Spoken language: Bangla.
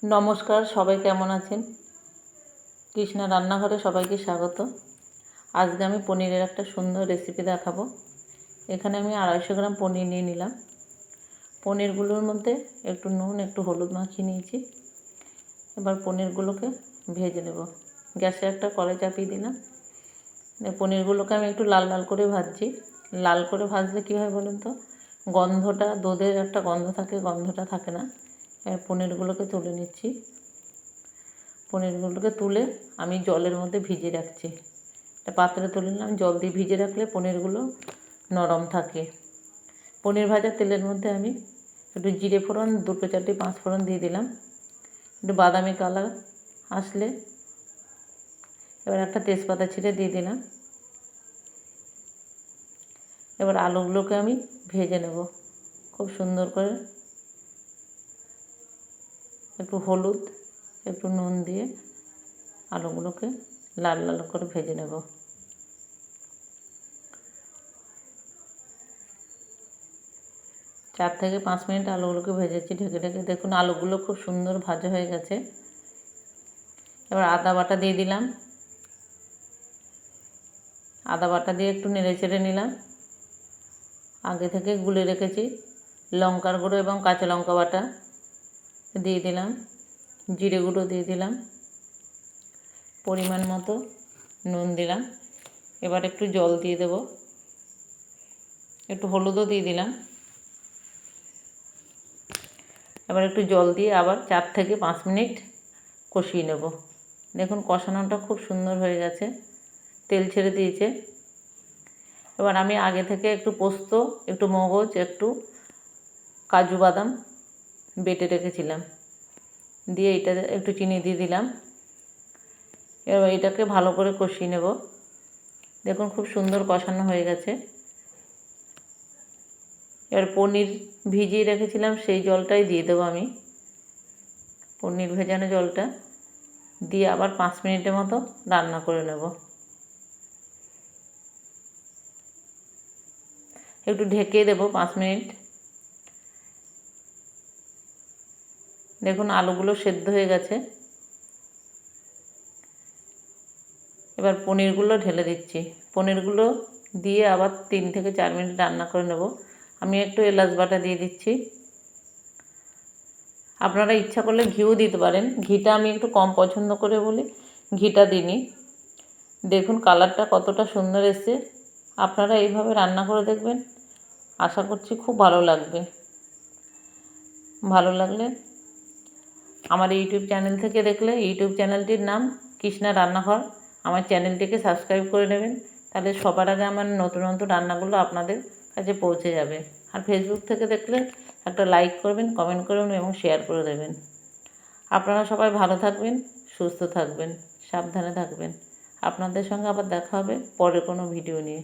নমস্কার, সবাই কেমন আছেন? কৃষ্ণা রান্নাঘরে সবাইকে স্বাগত। আজকে আমি পনিরের একটা সুন্দর রেসিপি দেখাবো। এখানে আমি 250 গ্রাম পনির নিয়ে নিলাম। পনিরগুলোর মধ্যে একটু নুন, একটু হলুদ মাখিয়ে নিয়েছি। এবার পনিরগুলোকে ভেজে নেব। গ্যাসে একটা কড়াই চাপিয়ে দিলাম। পনিরগুলোকে আমি একটু লাল লাল করে ভাজছি। লাল করে ভাজলে কী হয় বলুন তো, গন্ধটা, দুধের একটা গন্ধ থাকে, গন্ধটা থাকে না। এবার পনিরগুলোকে তুলে নিচ্ছি। পনিরগুলোকে তুলে আমি জলের মধ্যে ভিজিয়ে রাখছি। একটা পাত্রে তুলে নিলাম। জল দিয়ে ভিজিয়ে রাখলে পনিরগুলো নরম থাকে। পনির ভাজা তেলের মধ্যে আমি একটু জিরে ফোড়ন, 2-4 পাঁচ ফোড়ন দিয়ে দিলাম। একটু বাদামি কালার আসলে এবার একটা তেজপাতা ছিঁড়ে দিয়ে দিলাম। এবার আলুগুলোকে আমি ভেজে নেব খুব সুন্দর করে। একটু হলুদ, একটু নুন দিয়ে আলুগুলোকে লাল লাল করে ভেজে নেব। চার থেকে 5 মিনিট আলুগুলোকে ভেজেছি ঢেকে ঢেকে। দেখুন আলুগুলো খুব সুন্দর ভাজা হয়ে গেছে। এবার আদা বাটা দিয়ে দিলাম। আদা বাটা দিয়ে একটু নেড়ে চেড়ে নিলাম। আগে থেকে গুলে রেখেছি লঙ্কার গুঁড়ো এবং কাঁচা লঙ্কা বাটা দিয়ে দিলাম। জিরে গুঁড়ো দিয়ে দিলাম। পরিমাণ মতো নুন দিলাম। এবার একটু জল দিয়ে দেব। একটু হলুদও দিয়ে দিলাম। এবার একটু জল দিয়ে আবার 4 থেকে 5 মিনিট কষিয়ে নেব। দেখুন কষানোটা খুব সুন্দর হয়ে গেছে, তেল ছেড়ে দিয়েছে। এবার আমি আগে থেকে একটু পোস্ত, একটু মগজ, একটু কাজু বাদাম বেটে রেখেছিলাম, দিয়ে এটা একটু চিনি দিয়ে দিলাম। এবার এটাকে ভালো করে কষিয়ে নেব। দেখুন খুব সুন্দর কষানো হয়ে গেছে। এবার পনির ভিজিয়ে রেখেছিলাম, সেই জলটাই দিয়ে দেবো আমি। পনির ভেজানো জলটা দিয়ে আবার 5 মিনিটের মতো রান্না করে নেব। একটু ঢেকে দেবো 5 মিনিট। দেখুন আলুগুলো সেদ্ধ হয়ে গেছে। এবার পনিরগুলো ঢেলে দিচ্ছি। পনিরগুলো দিয়ে আবার 3 থেকে 4 মিনিট রান্না করে নেব। আমি একটু এলাচ বাটা দিয়ে দিচ্ছি। আপনারা ইচ্ছা করলে ঘিও দিতে পারেন। ঘিটা আমি একটু কম পছন্দ করে বলি ঘিটা দিইনি। দেখুন কালারটা কতটা সুন্দর এসছে। আপনারা এইভাবে রান্না করে দেখবেন, আশা করছি খুব ভালো লাগবে। ভালো লাগলে আমার ইউটিউব চ্যানেল থেকে দেখলে, ইউটিউব চ্যানেলটির নাম কৃষ্ণা রান্নাঘর, আমার চ্যানেলটিকে সাবস্ক্রাইব করে নেবেন। তাহলে সবার আগে আমার নতুন নতুন রান্নাগুলো আপনাদের কাছে পৌঁছে যাবে। আর ফেসবুক থেকে দেখলে একটা লাইক করবেন, কমেন্ট করবেন এবং শেয়ার করে দেবেন। আপনারা সবাই ভালো থাকবেন, সুস্থ থাকবেন, সাবধানে থাকবেন। আপনাদের সঙ্গে আবার দেখা হবে পরে কোনো ভিডিও নিয়ে।